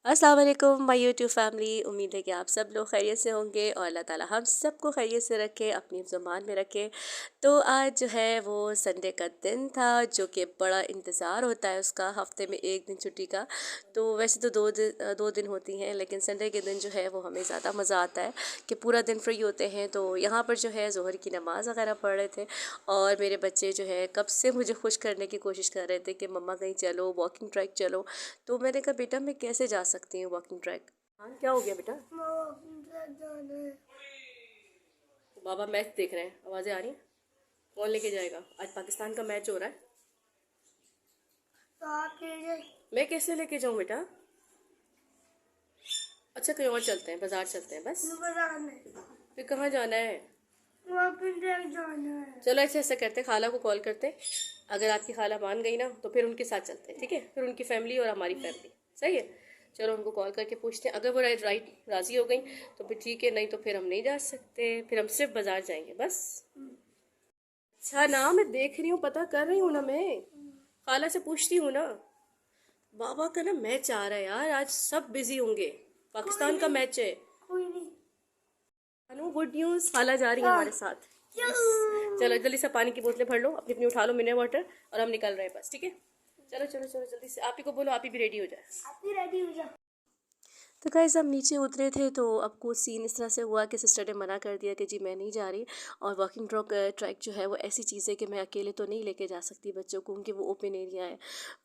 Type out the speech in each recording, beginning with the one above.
अस्सलाम वालेकुम my YouTube family. उम्मीद है कि आप सब लोग खैरियत से होंगे और अल्लाह ताला हम सबको खैरियत से रखे, अपनी ज़ुबान में रखे। तो आज जो है वो संडे का दिन था, जो कि बड़ा इंतज़ार होता है उसका, हफ्ते में एक दिन छुट्टी का। तो वैसे तो दो दिन होती हैं, लेकिन संडे के दिन जो है वो हमें ज़्यादा मज़ा आता है कि पूरा दिन फ्री होते हैं। तो यहाँ पर जो है ज़ोहर की नमाज़ वगैरह पढ़ रहे थे और मेरे बच्चे जो है कब से मुझे खुश करने की कोशिश कर रहे थे कि मम्मा कहीं चलो, वॉकिंग ट्रैक चलो। तो मैंने कहा बेटा मैं कैसे जा सकती हूँ वॉकिंग ट्रैक। हाँ क्या हो गया बेटा? वॉकिंग ट्रैक जाना है। तो बाबा मैच देख रहे हैं, आवाज़ें आ रही हैं। कौन लेके जाएगा? आज पाकिस्तान का मैच हो रहा है। तो आप ले जाए। मैं कैसे लेके जाऊँ बेटा? अच्छा कहीं और चलते हैं, बाजार चलते हैं बस। बाजार में फिर कहाँ जाना है? वॉकिंग ट्रैक जाना है। चलो ऐसे ऐसा करते, खाला को कॉल करते। अगर आपकी खाला मान गई ना तो फिर उनके साथ चलते हैं, ठीक है? फिर उनकी फैमिली और हमारी फैमिली सही है। चलो उनको कॉल करके पूछते हैं, अगर वो राइट राज़ी हो गई तो फिर ठीक है, नहीं तो फिर हम नहीं जा सकते, फिर हम सिर्फ बाजार जाएंगे बस। अच्छा ना, मैं देख रही हूँ, पता कर रही हूँ ना मैं, खाला से पूछती हूँ ना। बाबा का ना मैच आ रहा है यार, आज सब बिजी होंगे, पाकिस्तान का मैच है। कोई नहीं। अनु गुड न्यूज़, खाला जा रही है हमारे साथ। Yes. चलो जल्दी से पानी की बोतलें भर लो, अपनी अपनी उठा लो मिनरल वाटर, और हम निकल रहे हैं बस, ठीक है? चलो चलो चलो जल्दी से, आप ही को बोलो आप ही भी रेडी हो जाए। आप भी रेडी हो जाओ। तो गाइस हम नीचे उतरे थे, तो अब कुछ सीन इस तरह से हुआ कि सिस्टर ने मना कर दिया कि जी मैं नहीं जा रही। और वॉकिंग ट्रैक जो है वो ऐसी चीज़ है कि मैं अकेले तो नहीं लेके जा सकती बच्चों को, क्योंकि वो ओपन एरिया है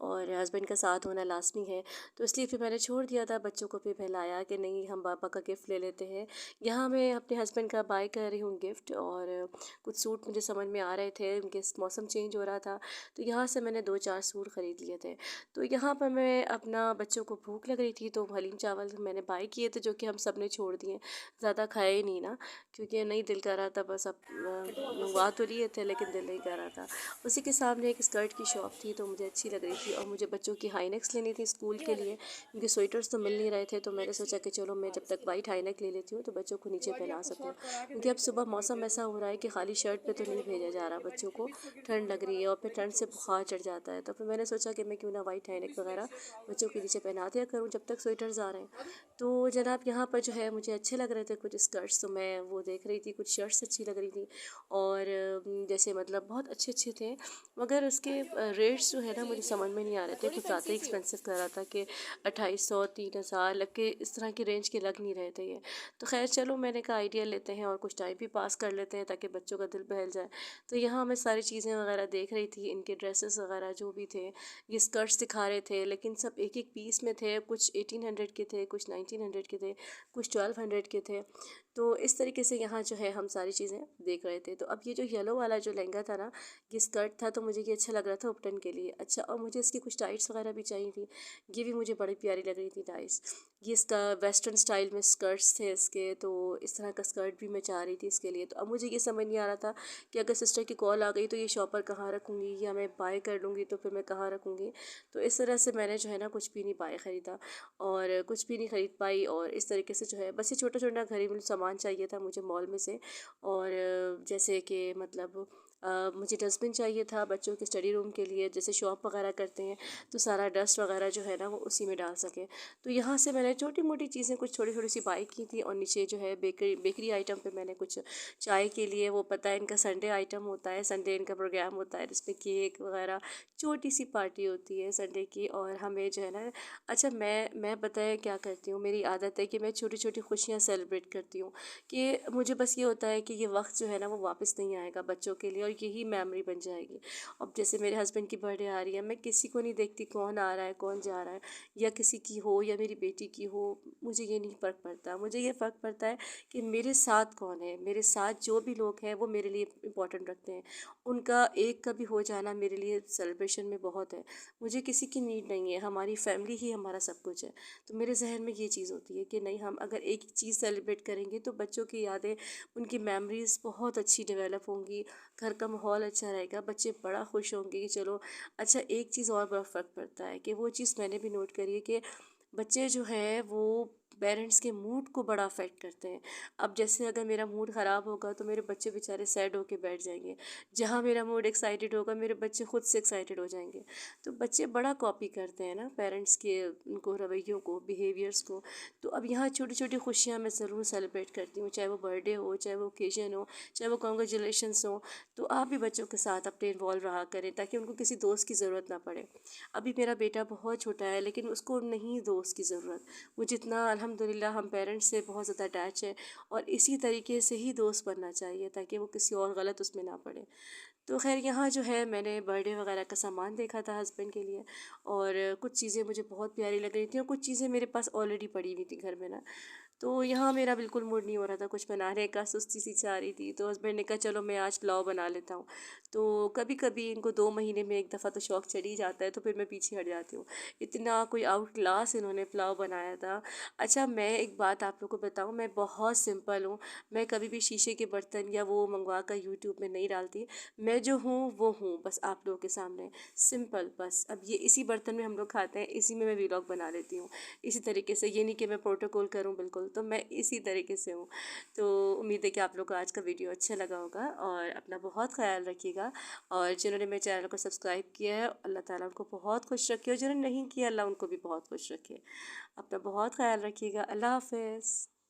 और हस्बैंड का साथ होना लाजमी है। तो इसलिए फिर मैंने छोड़ दिया था बच्चों को, फिर बहलाया कि नहीं हम पापा का गिफ्ट ले लेते हैं। यहाँ मैं अपने हस्बैंड का बाय कर रही हूँ गिफ्ट, और कुछ सूट मुझे समझ में आ रहे थे, उनके मौसम चेंज हो रहा था तो यहाँ से मैंने 2-4 सूट ख़रीद लिए थे। तो यहाँ पर मैं अपना, बच्चों को भूख लग रही थी तो हलीम चावल मैंने बाय किए थे, जो कि हम सब ने छोड़ दिए, ज़्यादा खाए ही नहीं ना, क्योंकि नहीं दिल कर रहा था, बस अब मंगवा तो लिए थे लेकिन दिल नहीं कर रहा था। उसी के सामने एक स्कर्ट की शॉप थी तो मुझे अच्छी लग रही थी, और मुझे बच्चों की हाईनेक्स लेनी थी स्कूल के लिए, क्योंकि स्वेटर्स तो मिल नहीं रहे थे। तो मैंने सोचा कि चलो मैं जब तक वाइट हाईनेक ले लेती हूँ तो बच्चों को नीचे पहना सकूँ, क्योंकि अब सुबह मौसम ऐसा हो रहा है कि खाली शर्ट पे तो नहीं भेजा जा रहा बच्चों को, ठंड लग रही है और फिर ठंड से बुखार चढ़ जाता है। तो फिर मैंने सोचा कि मैं क्यों ना वाइट हाईनेक वगैरह बच्चों के नीचे पहना दिया करूँ जब तक स्वेटर्स आ रहे हैं। तो जनाब यहाँ पर जो है मुझे अच्छे लग रहे थे कुछ स्कर्ट्स, तो मैं वो देख रही थी, कुछ शर्ट्स अच्छी लग रही थी, और जैसे मतलब बहुत अच्छे अच्छे थे, मगर उसके रेट्स जो है ना मुझे समझ में नहीं आ रहे थे, कुछ ज़्यादा ही एक्सपेंसिव कर रहा था कि 2800 3000 लग के, इस तरह के रेंज के लग नहीं रहे थे ये। तो खैर चलो मैंने कहा आइडिया लेते हैं और कुछ टाइम भी पास कर लेते हैं ताकि बच्चों का दिल बहल जाए। तो यहाँ मैं सारी चीज़ें वगैरह देख रही थी, इनके ड्रेसेस वगैरह जो भी थे, ये स्कर्ट्स दिखा रहे थे, लेकिन सब एक एक पीस में थे, कुछ 1800 के थे, कुछ 1900 के थे, कुछ 1200 के थे। तो इस तरीके से यहाँ जो है हम सारी चीज़ें देख रहे थे। तो अब ये जो येलो वाला जो लहंगा था ना, ये स्कर्ट था, तो मुझे ये अच्छा लग रहा था उपटन के लिए। अच्छा, और मुझे इसकी कुछ टाइट्स वगैरह भी चाहिए थी, ये भी मुझे बड़ी प्यारी लग रही थी टाइट्स। ये इसका वेस्टर्न स्टाइल में स्कर्ट्स थे इसके, तो इस तरह का स्कर्ट भी मैं चाह रही थी इसके लिए। तो अब मुझे ये समझ नहीं आ रहा था कि अगर सिस्टर की कॉल आ गई तो ये शॉपर कहाँ रखूँगी, या मैं बाय कर लूँगी तो फिर मैं कहाँ रखूँगी। तो इस तरह से मैंने जो है ना कुछ भी नहीं बाय ख़रीदा और कुछ भी नहीं ख़रीद पाई, और इस तरीके से जो है बस ये छोटा छोटा घरेलू सामान चाहिए था मुझे मॉल में से। और जैसे कि मतलब मुझे डस्टबिन चाहिए था बच्चों के स्टडी रूम के लिए, जैसे शॉप वगैरह करते हैं तो सारा डस्ट वगैरह जो है ना वो उसी में डाल सके। तो यहाँ से मैंने छोटी मोटी चीज़ें कुछ थोड़ी थोड़ी सी बाई की थी, और नीचे जो है बेकरी आइटम पे मैंने कुछ चाय के लिए, वो पता है इनका संडे आइटम होता है, संडे इनका प्रोग्राम होता है जिसमें केक वगैरह, छोटी सी पार्टी होती है संडे की, और हमें जो है ना, अच्छा मैं बताया क्या करती हूँ, मेरी आदत है कि मैं छोटी छोटी खुशियाँ सेलिब्रेट करती हूँ, कि मुझे बस ये होता है कि ये वक्त जो है ना वो वापस नहीं आएगा बच्चों के लिए, और यही मेमोरी बन जाएगी। अब जैसे मेरे हस्बैंड की बर्थडे आ रही है, मैं किसी को नहीं देखती कौन आ रहा है कौन जा रहा है, या किसी की हो या मेरी बेटी की हो, मुझे ये नहीं फ़र्क पड़ता। मुझे ये फ़र्क पड़ता है कि मेरे साथ कौन है, मेरे साथ जो भी लोग हैं वो मेरे लिए इम्पोर्टेंट रखते हैं, उनका एक का भी हो जाना मेरे लिए सेलिब्रेशन में बहुत है। मुझे किसी की नीड नहीं है, हमारी फैमिली ही हमारा सब कुछ है। तो मेरे जहन में ये चीज़ होती है कि नहीं, हम अगर एक चीज़ सेलिब्रेट करेंगे तो बच्चों की यादें, उनकी मेमोरीज़ बहुत अच्छी डेवलप होंगी, घर का माहौल अच्छा रहेगा, बच्चे बड़ा खुश होंगे कि चलो। अच्छा एक चीज़ और बड़ा फ़र्क पड़ता है कि वो चीज़ मैंने भी नोट करी है कि बच्चे जो हैं वो पेरेंट्स के मूड को बड़ा अफेक्ट करते हैं। अब जैसे अगर मेरा मूड ख़राब होगा तो मेरे बच्चे बेचारे सैड होके बैठ जाएंगे, जहाँ मेरा मूड एक्साइटेड होगा मेरे बच्चे खुद से एक्साइटेड हो जाएंगे। तो बच्चे बड़ा कॉपी करते हैं ना पेरेंट्स के उनको रवैयों को, बिहेवियर्स को। तो अब यहाँ छोटी छोटी खुशियाँ मैं ज़रूर सेलिब्रेट करती हूँ, चाहे वो बर्थडे हो, चाहे वो ओकेजन हो, चाहे वो कॉन्ग्रेचुलेशंस हो। तो आप भी बच्चों के साथ अपने इन्वॉल्व रहा करें ताकि उनको किसी दोस्त की ज़रूरत ना पड़े। अभी मेरा बेटा बहुत छोटा है लेकिन उसको नहीं दोस्त की ज़रूरत, वो जितना अल्हम्दुलिल्लाह हम पेरेंट्स से बहुत ज़्यादा अटैच है, और इसी तरीके से ही दोस्त बनना चाहिए ताकि वो किसी और गलत उसमें ना पड़े। तो खैर यहाँ जो है मैंने बर्थडे वगैरह का सामान देखा था हस्बैंड के लिए, और कुछ चीज़ें मुझे बहुत प्यारी लग रही थी और कुछ चीज़ें मेरे पास ऑलरेडी पड़ी हुई थी घर में ना। तो यहाँ मेरा बिल्कुल मूड नहीं हो रहा था कुछ बनाने का, सुस्ती सी चाह रही थी। तो हस्बैंड ने कहा चलो मैं आज पुलाव बना लेता हूँ। तो कभी कभी इनको 2 महीने में एक दफ़ा तो शौक़ चढ़ ही जाता है, तो फिर मैं पीछे हट जाती हूँ। इतना कोई आउट क्लास इन्होंने पुलाव बनाया था। अच्छा, मैं एक बात आप लोगों को बताऊँ, मैं बहुत सिंपल हूँ। मैं कभी भी शीशे के बर्तन या वो मंगवा कर यूट्यूब में नहीं डालती। मैं जो हूँ वो हूँ, बस आप लोगों के सामने सिंपल। बस अब ये इसी बर्तन में हम लोग खाते हैं, इसी में मैं वीलॉग बना लेती हूँ इसी तरीके से। ये नहीं कि मैं प्रोटोकॉल करूँ, बिल्कुल, तो मैं इसी तरीके से हूँ। तो उम्मीद है कि आप लोग को आज का वीडियो अच्छा लगा होगा, और अपना बहुत ख्याल रखिएगा। और जिन्होंने मेरे चैनल को सब्सक्राइब किया है, अल्लाह ताला उनको बहुत खुश रखे, और जिन्होंने नहीं किया अल्लाह उनको भी बहुत खुश रखे। अपना बहुत ख्याल रखिएगा। अल्लाह हाफ़िज़।